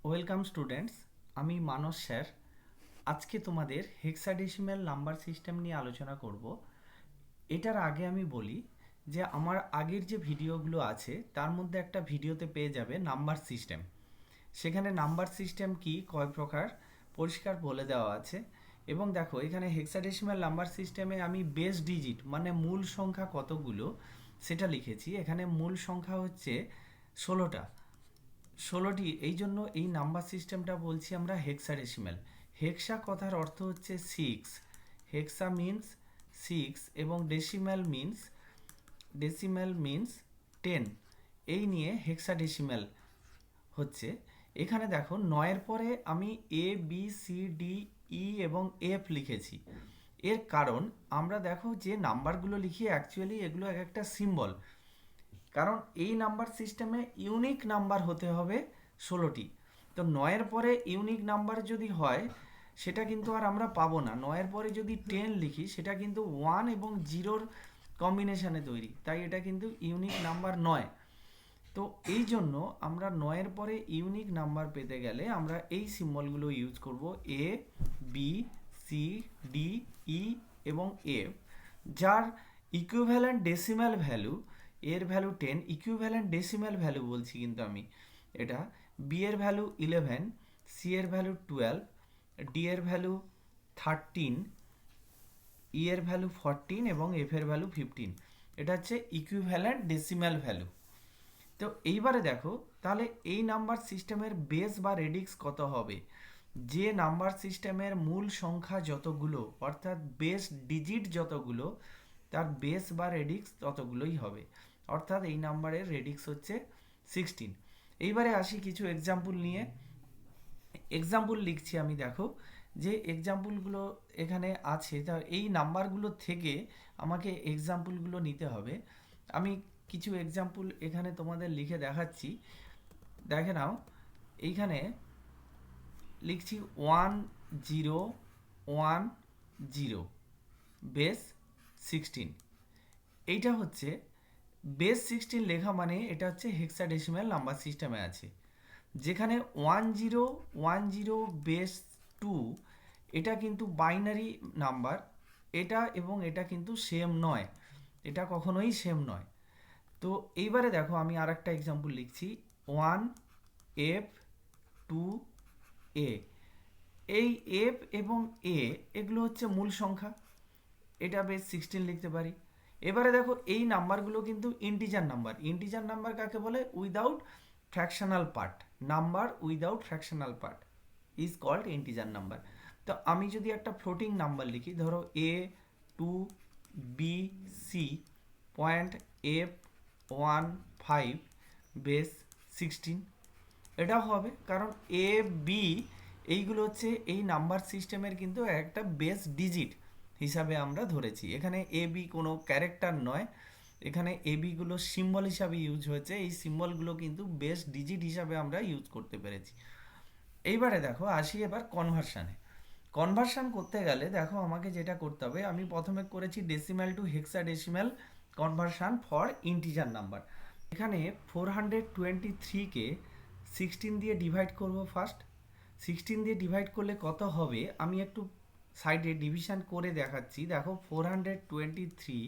Welcome students, আমি মানস sir. আজকে তোমাদের হেক্সাডেসিমাল নাম্বার সিস্টেম নিয়ে আলোচনা করব। এটার আগে আমি বলি যে আমার আগের যে ভিডিওগুলো আছে তার মধ্যে একটা ভিডিওতে পেয়ে যাবে নাম্বার সিস্টেম। সেখানে নাম্বার সিস্টেম কি, কয় প্রকার, পরিষ্কার বলে দেওয়া আছে। এবং দেখো এখানে হেক্সাডেসিমাল নাম্বার সিস্টেমে আমি বেস ডিজিট মানে মূল সংখ্যা কতগুলো সেটা লিখেছি। এখানে মূল সংখ্যা হচ্ছে 16টা, 16টি। এই জন্য এই নাম্বার সিস্টেমটা বলছি আমরা হেক্সাডেসিমাল। হেক্সা কথার অর্থ হচ্ছে সিক্স, হেক্সা মিন্স সিক্স, এবং ডেসিমাল মিন্স 10। এই নিয়ে হেক্সাডেসিমাল হচ্ছে। এখানে দেখো 9-এর পরে আমি A B C D E এবং এফ লিখেছি। এর কারণ আমরা দেখো যে নাম্বারগুলো লিখি অ্যাকচুয়ালি এগুলো এক একটা সিম্বল। কারণ এই নাম্বার সিস্টেমে ইউনিক নাম্বার হতে হবে 16টি। তো 9-এর পরে ইউনিক নাম্বার যদি হয় সেটা কিন্তু আর আমরা পাবো না। 9-এর পরে যদি 10 লিখি সেটা কিন্তু 1 এবং 0-র কম্বিনেশনে তৈরি, তাই এটা কিন্তু ইউনিক নাম্বার নয়। তো এই জন্য আমরা 9-এর পরে ইউনিক নাম্বার পেতে গেলে আমরা এই সিম্বলগুলো ইউজ করব, A B C D E এবং এফ, যার ইকুইভ্যালেন্ট ডেসিমাল ভ্যালু, এর ভ্যালু 10, ইকুইভ্যালেন্ট ডেসিমাল ভ্যালু বলছি কিন্তু আমি এটা, বি এর ভ্যালু 11, সি এর ভ্যালু 12, ডি এর ভ্যালু 13, ই এর ভ্যালু 14 এবং এফ এর ভ্যালু 15। এটা হচ্ছে ইকুইভ্যালেন্ট ডেসিমাল ভ্যালু। তো এইবারে দেখো তাহলে এই নাম্বার সিস্টেমের বেস বা রেডিক্স কত হবে। যে নাম্বার সিস্টেমের মূল সংখ্যা যতগুলো অর্থাৎ বেস ডিজিট যতগুলো, তার বেস বা রেডিক্স ততগুলোই হবে। অর্থাৎ এই নাম্বারের রেডিক্স হচ্ছে 16। এইবারে আসি কিছু এক্সাম্পল নিয়ে। এক্সাম্পল লিখছি আমি, দেখো যে এক্সাম্পলগুলো এখানে আছে, তা এই নাম্বারগুলো থেকে আমাকে এক্সাম্পলগুলো নিতে হবে। আমি কিছু এক্সাম্পল এখানে তোমাদের লিখে দেখাচ্ছি, দেখে নাও। এইখানে লিখছি 1010 বেস 16। এইটা হচ্ছে বেস 16 লেখা মানে এটা হচ্ছে হেক্সাডেসিমাল নাম্বার সিস্টেমে আছে। যেখানে 1010 বেস 2, এটা কিন্তু বাইনারি নাম্বার। এটা এবং এটা কিন্তু সেম নয়, এটা কখনোই সেম নয়। তো এইবারে দেখো আমি আর একটা এক্সাম্পল লিখছি, 1F2A। এই এফ এবং এ এগুলো হচ্ছে মূল সংখ্যা, এটা বেস 16 লিখতে পারি। এবারে দেখো এই নাম্বারগুলো কিন্তু ইন্টিজার নাম্বার। ইন্টিজার নাম্বার কাকে বলে? Without fractional part. Number without fractional part is called integer number. তো আমি যদি একটা ফ্লোটিং নাম্বার লিখি, ধরো A2BC পয়েন্ট F15 বেস 16, এটাও হবে। কারণ এ বি এইগুলো হচ্ছে এই নাম্বার সিস্টেমের কিন্তু একটা বেস ডিজিট হিসাবে আমরা ধরেছি। এখানে এ বি কোনো ক্যারেক্টার নয়, এখানে এ বিগুলো সিম্বল হিসাবে ইউজ হয়েছে। এই সিম্বলগুলো কিন্তু বেস ডিজিট হিসাবে আমরা ইউজ করতে পেরেছি। এইবারে দেখো আসি এবার কনভার্সানে। কনভার্সান করতে গেলে দেখো আমাকে যেটা করতে হবে, আমি প্রথমে করেছি decimal two hexadecimal conversion for integer number. এখানে 423-কে 16 দিয়ে ডিভাইড করব ফার্স্ট। 16 দিয়ে ডিভাইড করলে কত হবে আমি একটু সাইডে ডিভিশন করে দেখাচ্ছি। দেখো 423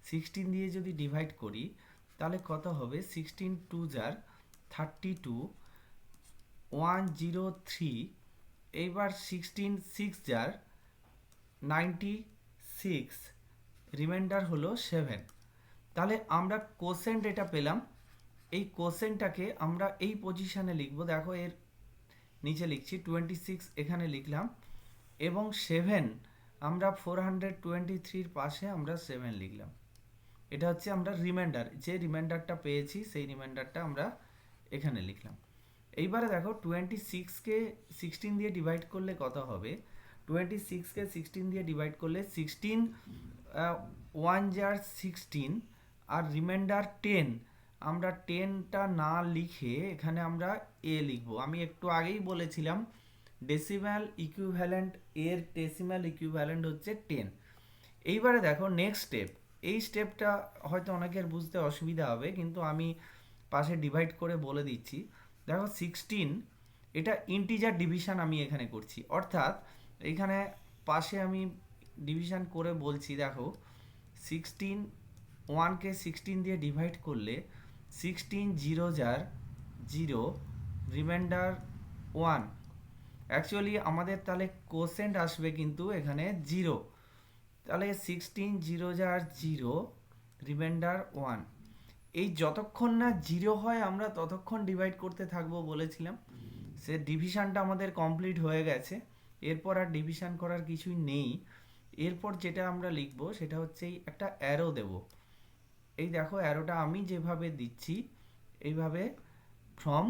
16 দিয়ে যদি ডিভাইড করি তাহলে কত হবে, 16 টু জার 32, 103। এইবার 16 6 জার 96, রিমাইন্ডার হলো 7। তাহলে আমরা কোসেন্ট এটা পেলাম। এই কোসেন্টটাকে আমরা এই পজিশনে লিখব, দেখো এর নিচে লিখছি 26, এখানে লিখলাম, এবং 7 আমরা 423-র পাশে আমরা 7 লিখলাম। এটা হচ্ছে আমরা রিমাইন্ডার, যে রিমাইন্ডারটা পেয়েছি সেই রিমাইন্ডারটা আমরা এখানে লিখলাম। এইবারে দেখো 26-কে 16 দিয়ে ডিভাইড করলে কত হবে। 26-কে 16 দিয়ে ডিভাইড করলে 16 1 জার 16, আর রিমাইন্ডার 10। আমরা 10টা না লিখে এখানে আমরা এ লিখব। আমি একটু আগেই বলেছিলাম ডেসিমাল ইকুইভ্যালেন্ট, এর ডেসিমাল ইকুইভ্যালেন্ট হচ্ছে 10। এইবারে দেখো নেক্সট স্টেপ। এই স্টেপটা হয়তো অনেকের বুঝতে অসুবিধা হবে, কিন্তু আমি পাশে ডিভাইড করে বলে দিচ্ছি। দেখো 16, এটা ইন্টিজার ডিভিশন আমি এখানে করছি, অর্থাৎ এখানে পাশে আমি ডিভিশন করে বলছি দেখো 16, 1কে 16 দিয়ে ডিভাইড করলে 16 জিরো যার জিরো, রিমাইন্ডার 1। অ্যাকচুয়ালি আমাদের তাহলে কোসেন্ট আসবে কিন্তু এখানে জিরো, তাহলে 16 জিরো যার জিরো, রিমাইন্ডার 1। এই যতক্ষণ না জিরো হয় আমরা ততক্ষণ ডিভাইড করতে থাকবো বলেছিলাম। সে ডিভিশনটা আমাদের কমপ্লিট হয়ে গেছে, এরপর আর ডিভিশন করার কিছুই নেই। এরপর যেটা আমরা লিখব সেটা হচ্ছে একটা অ্যারো দেব। এই দেখো অ্যারোটা আমি যেভাবে দিচ্ছি এইভাবে ফ্রম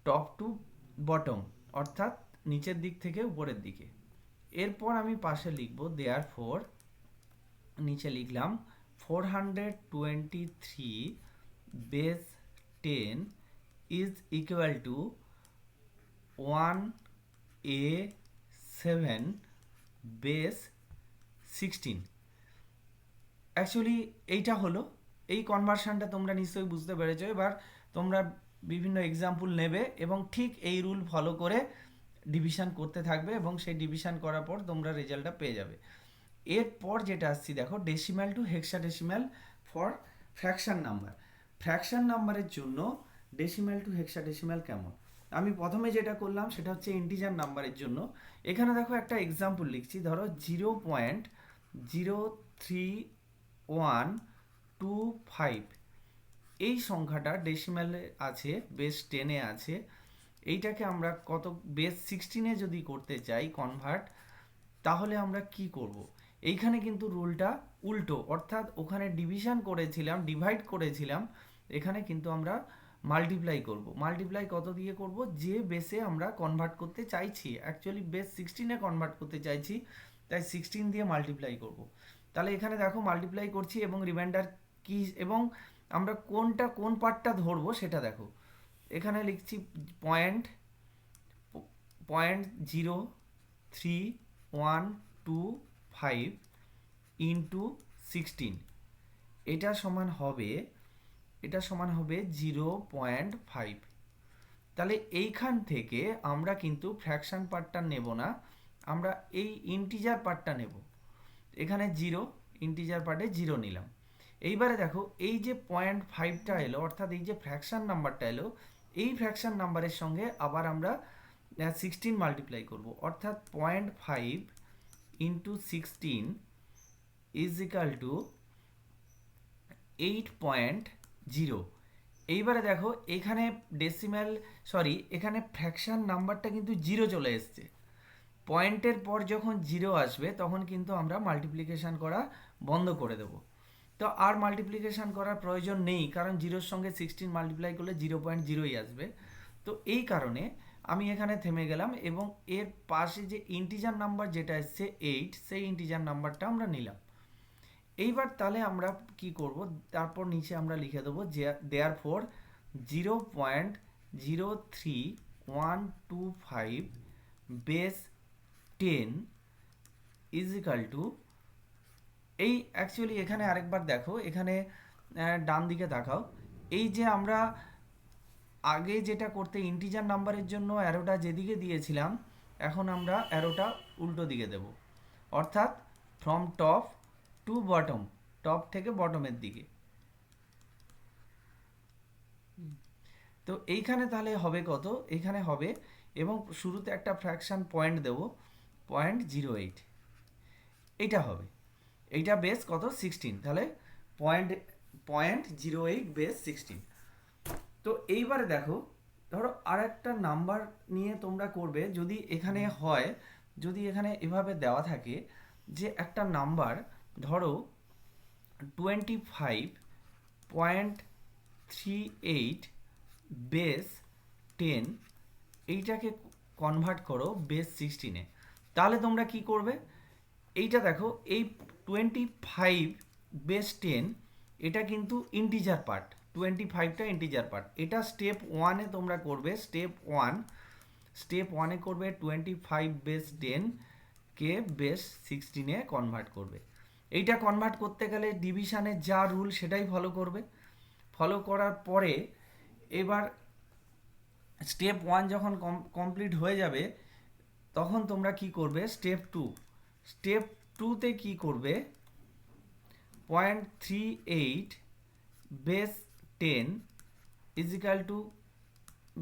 টপ টু বটম, অর্থাৎ নিচের দিক থেকে উপরের দিকে। এরপর আমি পাশে লিখব দেয়ার ফোর, নিচে লিখলাম 423 base 10 is equal to 1a7 base 16। Actually এইটা হলো এই কনভার্সনটা, তোমরা নিশ্চয়ই বুঝতে পেরেছো। এবার তোমরা বিভিন্ন এক্সাম্পল নেবে এবং ঠিক এই রুল ফলো করে ডিভিশন করতে থাকবে এবং সেই ডিভিশন করার পর তোমরা রেজাল্টটা পেয়ে যাবে। এরপর যেটা আসছি দেখো decimal two hexadecimal for fraction number. Fraction নাম্বারের জন্য ডেসিমাল টু হেক্সাডেসিমাল কেমন, আমি প্রথমে যেটা করলাম সেটা হচ্ছে ইন্টিজার নাম্বারের জন্য। এখানে দেখো একটা এক্সাম্পল লিখছি, ধরো 0.03125, এই সংখ্যাটা ডেসিমালে আছে, বেস 10-এ আছে। এইটাকে আমরা কত বেস 16-এ যদি করতে চাই কনভার্ট, তাহলে আমরা কি করব? এইখানে কিন্তু রুলটা উল্টো, অর্থাৎ ওখানে ডিভিশন করেছিলাম, ডিভাইড করেছিলাম, এখানে কিন্তু আমরা মাল্টিপ্লাই করব। মাল্টিপ্লাই কত দিয়ে করব? যে বেসে আমরা কনভার্ট করতে চাইছি, অ্যাকচুয়ালি বেস 16-এ কনভার্ট করতে চাইছি, তাই 16 দিয়ে মাল্টিপ্লাই করব। তাহলে এখানে দেখো মাল্টিপ্লাই করছি এবং রিমাইন্ডার কি এবং আমরা কোনটা কোন পার্টটা ধরবো সেটা দেখো। এখানে লিখছি পয়েন্ট 0.3125 ইন্টু 16, এটা সমান হবে 0.5। তাহলে এইখান থেকে আমরা কিন্তু ফ্র্যাকশন পার্টটা নেব না, আমরা এই ইন্টিজার পার্টটা নেব। এখানে জিরো, ইন্টিজার পার্টে জিরো নিলাম। এইবারে দেখো এই যে 0.5টা এলো, অর্থাৎ এই যে ফ্র্যাকশন নাম্বারটা এলো, এই ফ্র্যাকশন নাম্বারের সঙ্গে আবার আমরা 16 মাল্টিপ্লাই করব, অর্থাৎ 0.5 ইন্টু 16 ইজ ইকাল টু 8.0। এইবারে দেখো এখানে ডেসিমাল এখানে ফ্র্যাকশন নাম্বারটা কিন্তু জিরো চলে এসছে। পয়েন্টের পর যখন জিরো আসবে তখন কিন্তু আমরা মাল্টিপ্লিকেশান করা বন্ধ করে দেব। তো আর মাল্টিপ্লিকেশান করার প্রয়োজন নেই, কারণ জিরোর সঙ্গে 16 মাল্টিপ্লাই করলে 0.0ই আসবে। তো এই কারণে আমি এখানে থেমে গেলাম এবং এর পাশে যে ইন্টিজার নাম্বার যেটা এসছে 8, সেই ইন্টিজার নাম্বারটা আমরা নিলাম। এইবার তাহলে আমরা কি করব, তারপর নিচে আমরা লিখে দেবো যে there four 0.03125 base 10 is equal to, এই অ্যাকচুয়ালি এখানে আরেকবার দেখো, এখানে ডান দিকে দেখাও, এই যে আমরা আগে যেটা করতে ইন্টিজার নাম্বারের জন্য অ্যারোটা যেদিকে দিয়েছিলাম, এখন আমরা অ্যারোটা উল্টো দিকে দেব, অর্থাৎ from top to bottom, top থেকে বটমের দিকে। তো এইখানে তাহলে হবে কত, এইখানে হবে এবং শুরুতে একটা ফ্র্যাকশন পয়েন্ট দেব 0.08, এইটা হবে, এইটা বেস কত 16, তাহলে 0.08 বেস 16। তো এইবারে দেখো ধরো আর একটা নাম্বার নিয়ে তোমরা করবে, যদি এখানে হয়, যদি এখানে এভাবে দেওয়া থাকে যে একটা নাম্বার ধরো 25.38 বেস 10, এইটাকে কনভার্ট করো বেস 16-এ, তাহলে তোমরা কি করবে? এইটা দেখো এই 25 বেস 10 এটা কিন্তু ইন্টিজার পার্ট, 25টা ইন্টিজার পার্ট, এটা স্টেপ 1-এ তোমরা করবে। স্টেপ 1-এ করবে 25 বেস 10 কে বেস 16-এ কনভার্ট করবে। এইটা কনভার্ট করতে গেলে ডিভিশনের যা রুল সেটাই ফলো করবে। ফলো করার পরে এবার স্টেপ 1 যখন কমপ্লিট হয়ে যাবে তখন তোমরা কি করবে, স্টেপ 2তে কি করবে, 0.38 বেস 10 ইজিক্যাল টু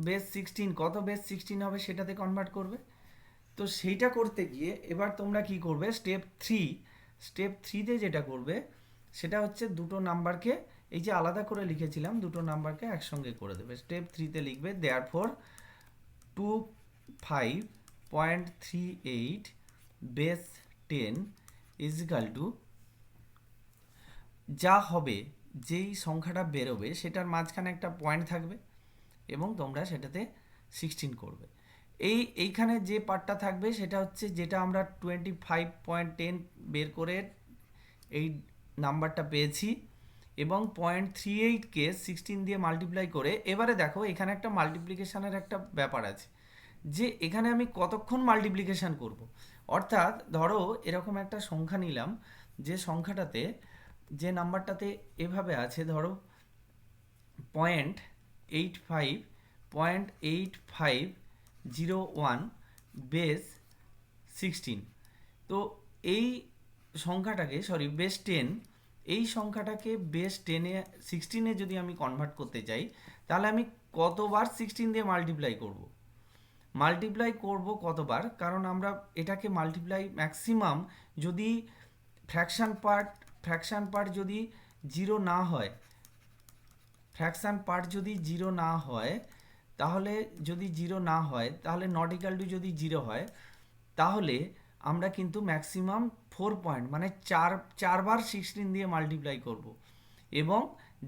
বেস 16, কত বেস 16 হবে সেটাতে কনভার্ট করবে। তো সেইটা করতে গিয়ে এবার তোমরা কি করবে, স্টেপ থ্রিতে যেটা করবে সেটা হচ্ছে দুটো নাম্বারকে, এই যে আলাদা করে লিখেছিলাম দুটো নাম্বারকে একসঙ্গে করে দেবে। স্টেপ থ্রিতে লিখবে দেয়ারফর 25.38 বেস 10 ইজিক্যাল টু, যা হবে যেই সংখ্যাটা বেরোবে সেটার মাঝখানে একটা পয়েন্ট থাকবে এবং তোমরা সেটাতে 16 করবে। এইখানে যে পার্টটা থাকবে সেটা হচ্ছে যেটা আমরা 25.10 বের করে এই নাম্বারটা পেয়েছি এবং 0.38কে 16 দিয়ে মাল্টিপ্লাই করে, এবারে দেখো এখানে একটা মাল্টিপ্লিকেশানের একটা ব্যাপার আছে যে এখানে আমি কতক্ষণ মাল্টিপ্লিকেশান করব। অর্থাৎ ধরো এরকম একটা সংখ্যা নিলাম, যে সংখ্যাটাতে যে নাম্বারটাতে এভাবে আছে, ধরো 0.8501 বেস 16। তো এই সংখ্যাটাকে বেস 10, এই সংখ্যাটাকে বেস 16-এ যদি আমি কনভার্ট করতে চাই তাহলে আমি কতবার 16 দিয়ে মাল্টিপ্লাই করব কতবার, কারণ আমরা এটাকে মাল্টিপ্লাই ম্যাক্সিমাম যদি ফ্র্যাকশান পার্ট যদি জিরো না হয়, তাহলে যদি জিরো না হয় তাহলে নট ইকাল টু যদি জিরো হয় তাহলে আমরা কিন্তু ম্যাক্সিমাম 4 পয়েন্ট মানে চারবার 16 দিয়ে মাল্টিপ্লাই করব এবং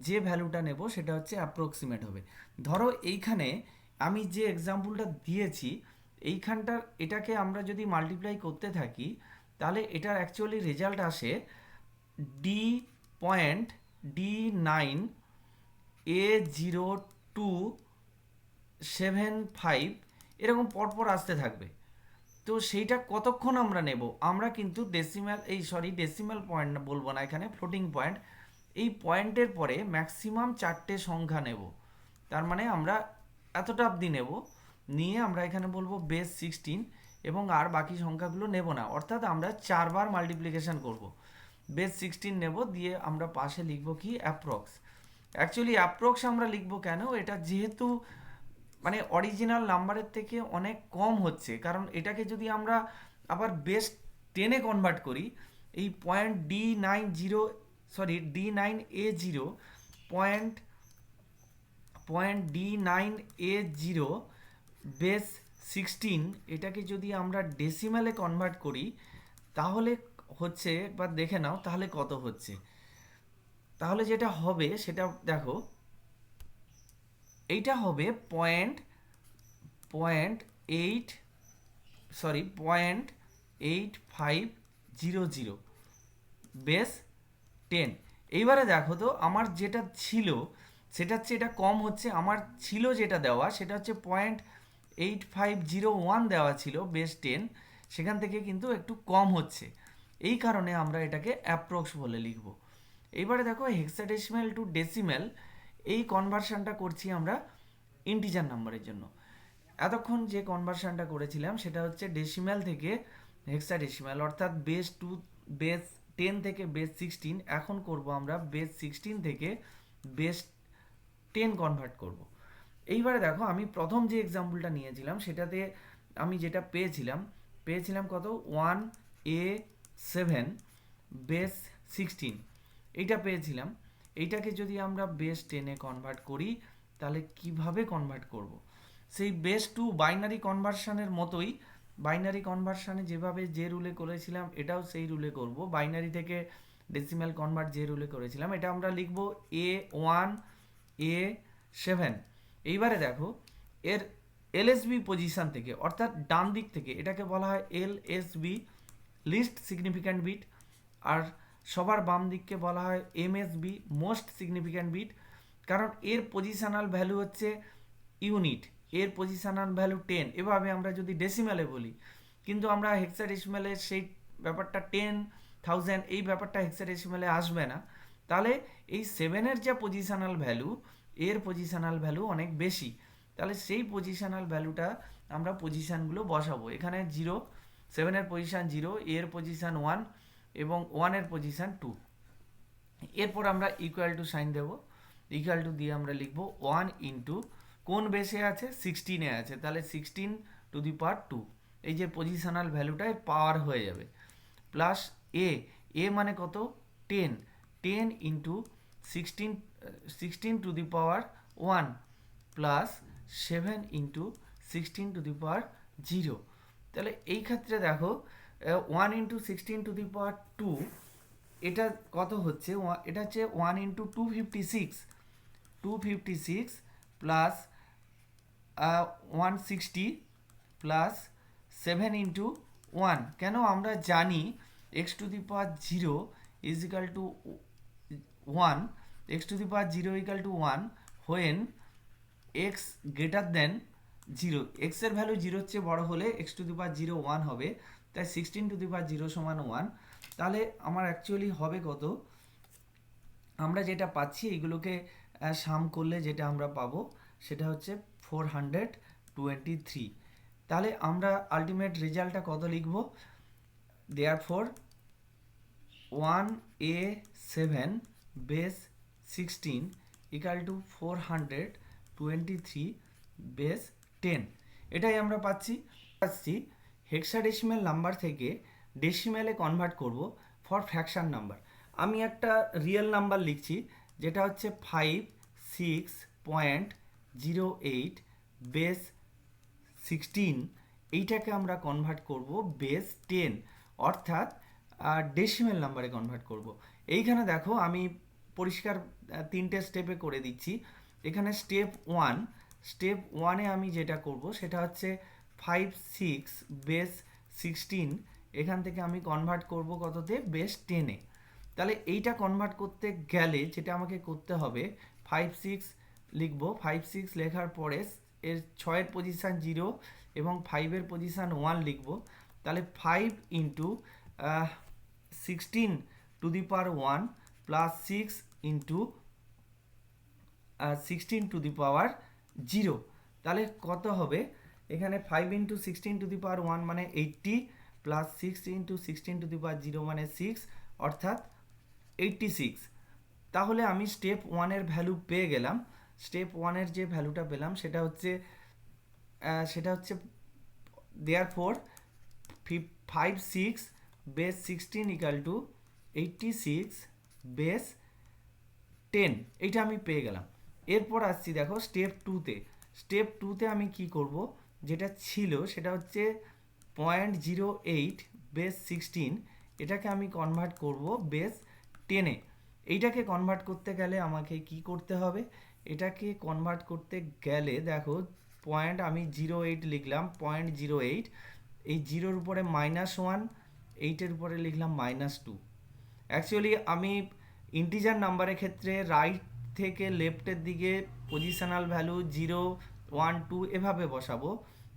যে ভ্যালুটা নেব সেটা হচ্ছে অ্যাপ্রক্সিমেট হবে। ধরো এইখানে আমি যে এক্সাম্পলটা দিয়েছি এইখানটার এটাকে আমরা যদি মাল্টিপ্লাই করতে থাকি তাহলে এটার অ্যাকচুয়ালি রেজাল্ট আসে ডি পয়েন্ট D9 A0275 এরকম পরপর আসতে থাকবে। তো সেইটা কতক্ষণ আমরা নেব, আমরা কিন্তু ডেসিমাল পয়েন্ট বলবো না, এখানে ফ্লোটিং পয়েন্ট, এই পয়েন্টের পরে ম্যাক্সিমাম 4টে সংখ্যা নেব। তার মানে আমরা এতটা অবধি নেব, নিয়ে আমরা এখানে বলবো বেস 16 এবং আর বাকি সংখ্যাগুলো নেব না, অর্থাৎ আমরা 4বার মাল্টিপ্লিকেশন করব। বেস 16 নেব, দিয়ে আমরা পাশে লিখব কি অ্যাপ্রক্স। অ্যাকচুয়ালি অ্যাপ্রক্স আমরা লিখব কেন, এটা যেহেতু মানে অরিজিনাল নাম্বারের থেকে অনেক কম হচ্ছে, কারণ এটাকে যদি আমরা আবার বেস 10-এ কনভার্ট করি, এই D9A0 D9A0 বেস 16 এটাকে যদি আমরা ডেসিমালে কনভার্ট করি তাহলে হচ্ছে, একবার দেখে নাও তাহলে কত হচ্ছে। তাহলে যেটা হবে সেটা দেখো, এইটা হবে পয়েন্ট 8500 বেস 10। এইবারে দেখো তো আমার যেটা ছিল সেটা হচ্ছে, এটা কম হচ্ছে, আমার ছিল যেটা দেওয়া সেটা হচ্ছে 0.8501 দেওয়া ছিল বেস 10, সেখান থেকে কিন্তু একটু কম হচ্ছে, এই কারণে আমরা এটাকে অ্যাপ্রক্স বলে লিখব। এইবারে দেখো হেক্সাডেসিমাল টু ডেসিমাল, এই কনভার্সানটা করছি আমরা ইন্টিজার নাম্বারের জন্য। এতক্ষণ যে কনভার্সানটা করেছিলাম সেটা হচ্ছে ডেসিমাল থেকে হেক্সাডেসিমাল, অর্থাৎ বেস 10 থেকে বেস 16। এখন করব আমরা বেস 16 থেকে বেস 10 কনভার্ট করব। এইবারে দেখো আমি প্রথম যে এক্সাম্পলটা নিয়েছিলাম সেটাতে আমি যেটা পেয়েছিলাম কত, 1A7 বেস 16, এইটা পেয়েছিলাম। এইটাকে যদি আমরা বেস 10-এ কনভার্ট করি তাহলে কিভাবে কনভার্ট করব, সেই বেস 2 বাইনারি কনভার্সানের মতোই, বাইনারি কনভার্সানে যেভাবে যে রুলে করেছিলাম এটাও সেই রুলে করব। বাইনারি থেকে ডেসিমাল কনভার্ট যে রুলে করেছিলাম এটা আমরা লিখব A1 A7। এইবারে দেখো এর এলএসবি পজিশন থেকে, অর্থাৎ ডান দিক থেকে, এটাকে বলা হয় এলএসবি লিস্ট সিগনিফিক্যান্ট বিট, আর সবার বাম দিককে বলা হয় এমএসবি মোস্ট সিগনিফিক্যান্ট বিট, কারণ এর পজিশনাল ভ্যালু হচ্ছে ইউনিট, এর পজিশনাল ভ্যালু 10। এভাবে আমরা যদি ডেসিমালে বলি, কিন্তু আমরা হেক্সাডেসিমালে সেই ব্যাপারটা 10,000 এই ব্যাপারটা হেক্সাডেসিমালে আসবে না, তাহলে এই 7-এর যা পজিশনাল ভ্যালু, এর পজিশনাল ভ্যালু অনেক বেশি, তাহলে সেই পজিশনাল ভ্যালুটা আমরা পজিশানগুলো বসাবো। এখানে 0, 7-এর পজিশান 0, এর পজিশান 1 এবং 1-এর পজিশান 2। এরপর আমরা ইকুয়াল টু সাইন দেবো। ইকুয়াল টু দিয়ে আমরা লিখবো 1 ইন্টু কোন বেসে আছে, 16-এ আছে, তাহলে 16⁻²। এই যে পজিশনাল ভ্যালুটায় পাওয়ার হয়ে যাবে, প্লাস এ মানে কত, 10, 10 ইন্টু 16⁻1 প্লাস 7 ইন্টু 16⁻0। তাহলে এই ক্ষেত্রে দেখো 1 ইন্টু 16⁻2 এটা কত হচ্ছে, এটা হচ্ছে 1 ইন্টু 256 প্লাস 160 প্লাস 7 ইন্টু 1। কেন, আমরা জানি x⁻0 is equal two 1, x⁻0 equal to 1 when x greater than 0। x এর ভ্যালু 0 চেয়ে বড় হলে x⁻0 1 হবে, তাই 16⁻0 সমান 1। তাহলে আমার অ্যাকচুয়ালি হবে কত, আমরা যেটা পাচ্ছি এইগুলোকে সাম করলে যেটা আমরা পাবো সেটা হচ্ছে 423। তাহলে আমরা আলটিমেট রেজাল্টটা কত লিখব, therefore 1a7 base 16 equal to 423 base 10। এটাই আমরা পাচ্ছি। হেক্সাডেসিমাল নাম্বার থেকে ডেসিমেলে কনভার্ট করব ফর ফ্র্যাকশন নাম্বার। আমি একটা রিয়েল নাম্বার লিখছি যেটা হচ্ছে 56.08 বেস 16। এইটাকে আমরা কনভার্ট করব বেস 10, অর্থাৎ ডেসিমেল নাম্বারে কনভার্ট করব। এইখানে দেখো আমি পরিষ্কার 3টে স্টেপে করে দিচ্ছি। এখানে স্টেপ 1, আমি যেটা করব সেটা হচ্ছে 56 বেস 16, এখান থেকে আমি কনভার্ট করব কততে, বেস 10-এ। তাহলে এইটা কনভার্ট করতে গেলে যেটা আমাকে করতে হবে, 56 লিখব, 56 লেখার পরে এর 6-এর পজিশান 0 এবং 5-এর পজিশান 1 লিখব। তাহলে 5 ইন্টু 16⁻1 প্লাস 6 ইন্টু 16⁻0। তাহলে কত হবে, এখানে 5 ইন্টু 16⁻1 মানে 80 প্লাস 6 ইন্টু 16⁻0 মানে 6, অর্থাৎ 86। তাহলে আমি স্টেপ 1-এর ভ্যালু পেয়ে গেলাম। স্টেপ 1-এর যে ভ্যালুটা পেলাম সেটা হচ্ছে therefore 56 base 16 equal to 86 base 10, এইটা আমি পেয়ে গেলাম। এরপর আসছি দেখো স্টেপ 2-তে। স্টেপ 2-তে আমি কি করব, যেটা ছিল সেটা হচ্ছে 0.08 বেস 16, এটাকে আমি কনভার্ট করব বেস 10-এ। এইটাকে কনভার্ট করতে গেলে আমাকে কি করতে হবে, এটাকে কনভার্ট করতে গেলে দেখো পয়েন্ট আমি 08 লিখলাম, 0.08, এই 0-র উপরে -1, 8-এর উপরে লিখলাম -2। অ্যাকচুয়ালি আমি ইন্টিজার নাম্বারের ক্ষেত্রে রাইট থেকে লেফটের দিকে পজিশনাল ভ্যালু 0, 1, 2 এভাবে বসাবো,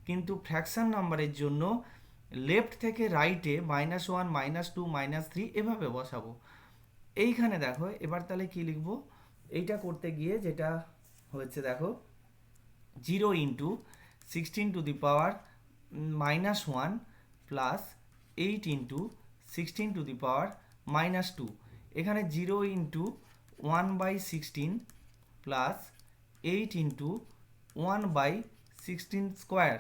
কিন্তু ফ্র্যাকশন নাম্বারের জন্য লেফট থেকে রাইটে -1, -2, -3 এভাবে বসাবো। এইখানে দেখো এবার তাহলে কি লিখব, এইটা করতে গিয়ে যেটা হচ্ছে দেখো 0 ইন্টু 16⁻1 প্লাস 8 ইন্টু 16⁻2। এখানে 0 ইন্টু 1/16 প্লাস 8 ইন্টু 1/16 স্কোয়ার।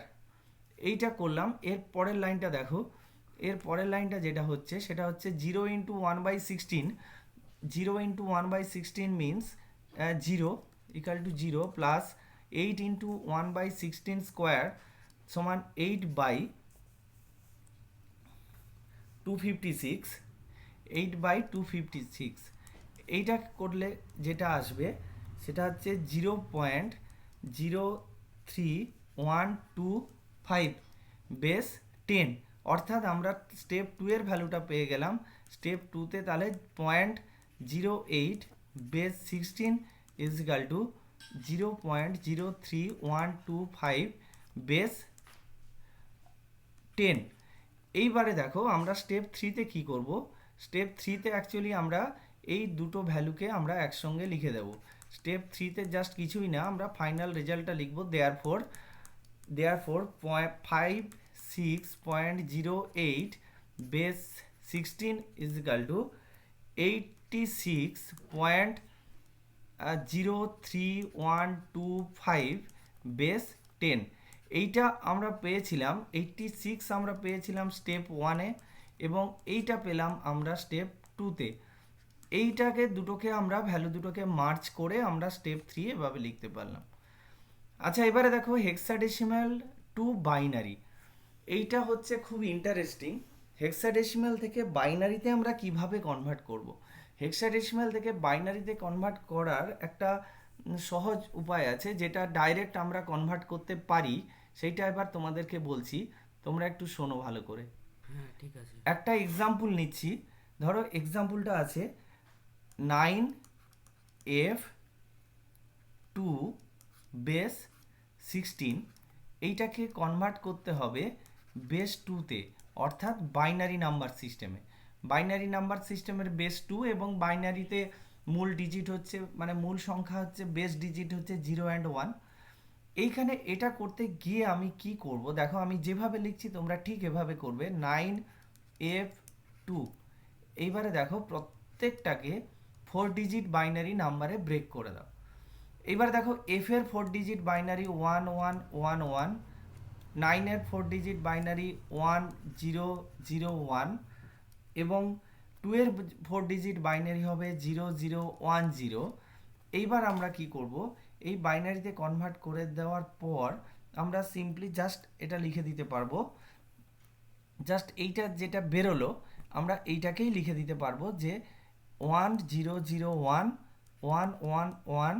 এইটা করলাম। এর পরের লাইনটা দেখো, এর পরের লাইনটা যেটা হচ্ছে সেটা হচ্ছে 0 into 1/16, 0 into 1/16 means 0 equal to 0 plus 8 into 1/16 square সমান 8/256। এইটা করলে যেটা আসবে সেটা হচ্ছে 0.03125 বেস 10, অর্থাৎ আমরা স্টেপ 2-এর ভ্যালুটা পেয়ে গেলাম। স্টেপ 2-তে তাহলে 0.08 base 16 is equal two 0.03125 base 10। এইবারে দেখো আমরা স্টেপ 3-তে কি করব, স্টেপ 3-তে অ্যাকচুয়ালি আমরা এই দুটো ভ্যালুকে আমরা একসঙ্গে লিখে দেব। স্টেপ 3-তে জাস্ট কিছুই না, আমরা ফাইনাল রেজাল্টটা লিখব। Therefore 56.08 base 16 is equal two 86.03125 base 10। এইটা আমরা পেয়েছিলাম 86 আমরা পেয়েছিলাম স্টেপ 1-এ, এবং এইটা পেলাম আমরা স্টেপ 2-তে। এইটাকে দুটোকে আমরা ভ্যালু দুটোকে মার্জ করে আমরা স্টেপ 3 এভাবে লিখতে পারলাম। আচ্ছা, এবারে দেখো হেক্সাডেসিমাল টু বাইনারি। এইটা হচ্ছে খুব ইন্টারেস্টিং। হেক্সাডেসিমাল থেকে বাইনারিতে আমরা কিভাবে কনভার্ট করব। হেক্সাডেসিমাল থেকে বাইনারিতে কনভার্ট করার একটা সহজ উপায় আছে, যেটা ডাইরেক্ট আমরা কনভার্ট করতে পারি। সেইটা এবার তোমাদেরকে বলছি, তোমরা একটু শোনো ভালো করে। হ্যাঁ ঠিক আছে। একটা এক্সাম্পল নিচ্ছি। ধরো এক্সাম্পলটা আছে 9F2 বেস 16। এইটাকে কনভার্ট করতে হবে বেস 2-তে, অর্থাৎ বাইনারি নাম্বার সিস্টেমে। বাইনারি নাম্বার সিস্টেমের বেস 2, এবং বাইনারিতে মূল ডিজিট হচ্ছে, মানে মূল সংখ্যা হচ্ছে, বেস ডিজিট হচ্ছে 0 অ্যান্ড 1। এইখানে এটা করতে গিয়ে আমি কি করব, দেখো আমি যেভাবে লিখছি তোমরা ঠিক এভাবে করবে। 9F2, এইবারে দেখো প্রত্যেকটাকে 4 ডিজিট বাইনারি নাম্বারে ব্রেক করে দাও। এবার দেখো এফ এর 4 ডিজিট বাইনারি 1111, 9 এর 4 ডিজিট বাইনারি 1001, এবং 2 এর 4 ডিজিট বাইনারি হবে 0010। এইবার আমরা কি করব, এই বাইনারিতে কনভার্ট করে দেওয়ার পর আমরা সিম্পলি জাস্ট এটা লিখে দিতে পারবো। জাস্ট এইটা যেটা বেরোলো আমরা এইটাকেই লিখে দিতে পারবো যে 1001 111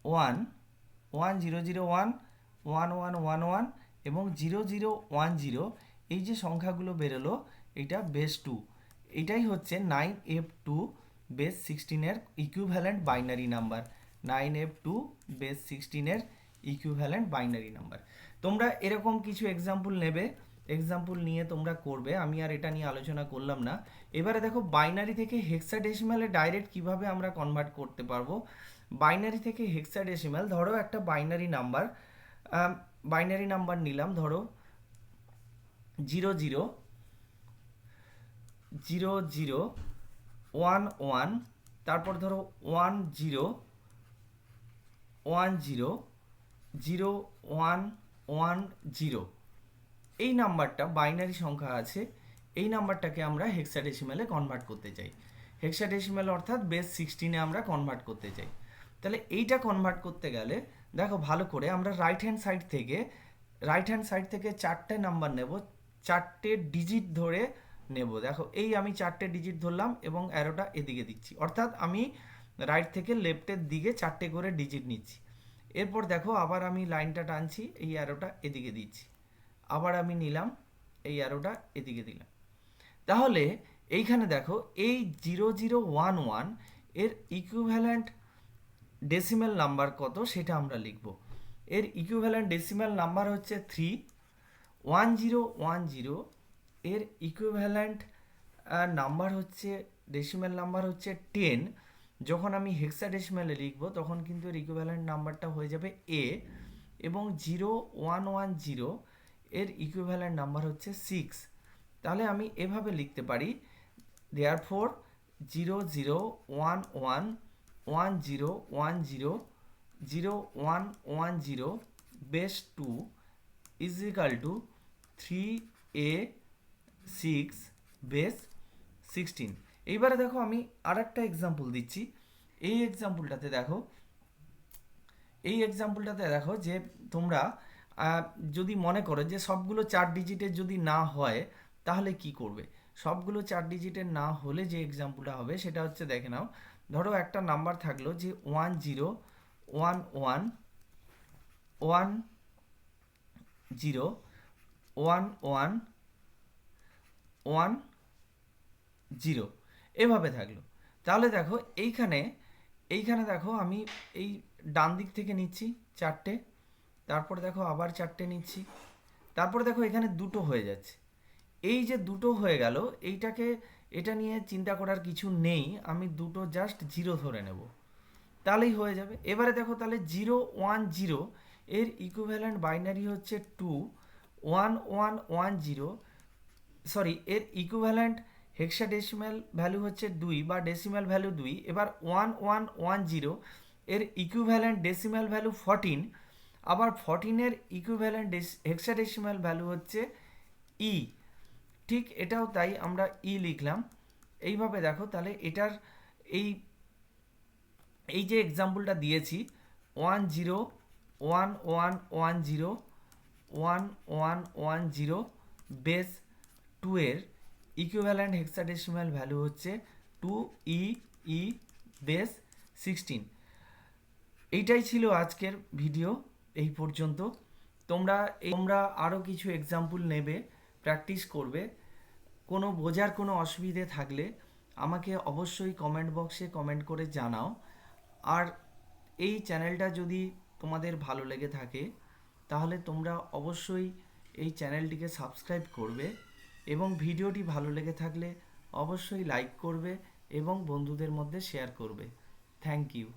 1001 1111 এবং 0010, এই যে সংখ্যাগুলো বেরোলো এটা বেস 2। এটাই হচ্ছে 9F2 বেস 16 এর equivalent binary number. 9F2 base 16 এর ইকুইভ্যালেন্ট বাইনারি নাম্বার। তোমরা এরকম কিছু এক্সাম্পল নেবে, এক্সাম্পল নিয়ে তোমরা করবে, আমি আর এটা নিয়ে আলোচনা করলাম না। এবারে দেখো বাইনারি থেকে হেক্সাডেসিমালে ডাইরেক্ট কিভাবে আমরা কনভার্ট করতে পারবো। বাইনারি থেকে হেক্সাডেসিমাল, ধরো একটা বাইনারি নাম্বার নিলাম, ধরো 000011, তারপর ধরো 10100110। এই নাম্বারটা বাইনারি সংখ্যা আছে, এই নাম্বারটাকে আমরা হেক্সাডেসিমালে কনভার্ট করতে চাই। হেক্সাডেসিমাল অর্থাৎ বেস 16-এ আমরা কনভার্ট করতে চাই। তাহলে এইটা কনভার্ট করতে গেলে দেখো ভালো করে, আমরা রাইট হ্যান্ড সাইড থেকে 4টে নাম্বার নেব, 4টে ডিজিট ধরে নেব। দেখো এই আমি 4টে ডিজিট ধরলাম এবং অ্যারোটা এদিকে দিচ্ছি, অর্থাৎ আমি রাইট থেকে লেফটের দিকে 4টে করে ডিজিট নিচ্ছি। এরপর দেখো আবার আমি লাইনটা টানছি, এই অ্যারোটা এদিকে দিচ্ছি, আবার আমি নিলাম, এই অ্যারোটা এদিকে দিলাম। তাহলে এইখানে দেখো এই 0011 এর ইকুইভ্যালেন্ট ডেসিমেল নাম্বার কত সেটা আমরা লিখব। এর ইকুইভ্যালেন্ট ডেসিমেল নাম্বার হচ্ছে 3। 1010 এর ইকুইভ্যালেন্ট নাম্বার হচ্ছে, ডেসিমেল নাম্বার হচ্ছে 10। যখন আমি হেক্সাডেসিমেলে লিখব তখন কিন্তু এর ইকুইভ্যালেন্ট নাম্বারটা হয়ে যাবে এ, এবং 0110 এর ইকুইভ্যালেন্ট নাম্বার হচ্ছে 6। তাহলে আমি এভাবে লিখতে পারি, therefore 0011 1010 0110 base 2 is equal two 3A6 base 16। এইবারে দেখো আমি আর একটা এক্সাম্পল দিচ্ছি। এই এক্সাম্পলটাতে দেখো যে তোমরা যদি মনে করো যে সবগুলো 4 ডিজিটের যদি না হয় তাহলে কি করবে। সবগুলো 4 ডিজিটের না হলে যে এক্সাম্পলটা হবে সেটা হচ্ছে, দেখে নাও, ধরো একটা নাম্বার থাকলো যে 101110 এভাবে থাকলো। তাহলে দেখো এইখানে দেখো আমি এই ডান দিক থেকে নিচ্ছি 4টে, তারপর দেখো আবার 4টে নিচ্ছি, তারপরে দেখো এখানে দুটো হয়ে যাচ্ছে। এই যে দুটো হয়ে গেল, এটা নিয়ে চিন্তা করার কিছু নেই, আমি দুটো জাস্ট জিরো ধরে নেব। তাহলেই হয়ে যাবে। এবারে দেখো তাহলে 010 এর ইকুইভ্যালেন্ট বাইনারি হচ্ছে 2, 1110, সরি এর ইকুইভ্যালেন্ট হেক্সাডেসিমাল ভ্যালু হচ্ছে 2 বা ডেসিমাল ভ্যালু 2। এবার 1110 এর ইকুইভ্যালেন্ট ডেসিমাল ভ্যালু 14, আবার 14 এর ইকুইভ্যালেন্ট হেক্সাডেসিমাল ভ্যালু হচ্ছে ই। ঠিক এটাও তাই, আমরা ই লিখলাম। এইভাবে দেখো তাহলে এটার এই এই যে এক্সাম্পলটা দিয়েছি 10 1110 1110 বেস 2 এর ইকুইভ্যালেন্ট হেক্সাডেসিমাল ভ্যালু হচ্ছে 2e বেস 16। এইটাই ছিল আজকের ভিডিও, এই পর্যন্ত। তোমরা আরও কিছু এক্সাম্পল নেবে, প্র্যাকটিস করবে। কোনো বোঝার কোনো অসুবিধে থাকলে আমাকে অবশ্যই কমেন্ট বক্সে কমেন্ট করে জানাও। আর এই চ্যানেলটা যদি তোমাদের ভালো লেগে থাকে তাহলে তোমরা অবশ্যই এই চ্যানেলটিকে সাবস্ক্রাইব করবে, এবং ভিডিওটি ভালো লেগে থাকলে অবশ্যই লাইক করবে এবং বন্ধুদের মধ্যে শেয়ার করবে। Thank you.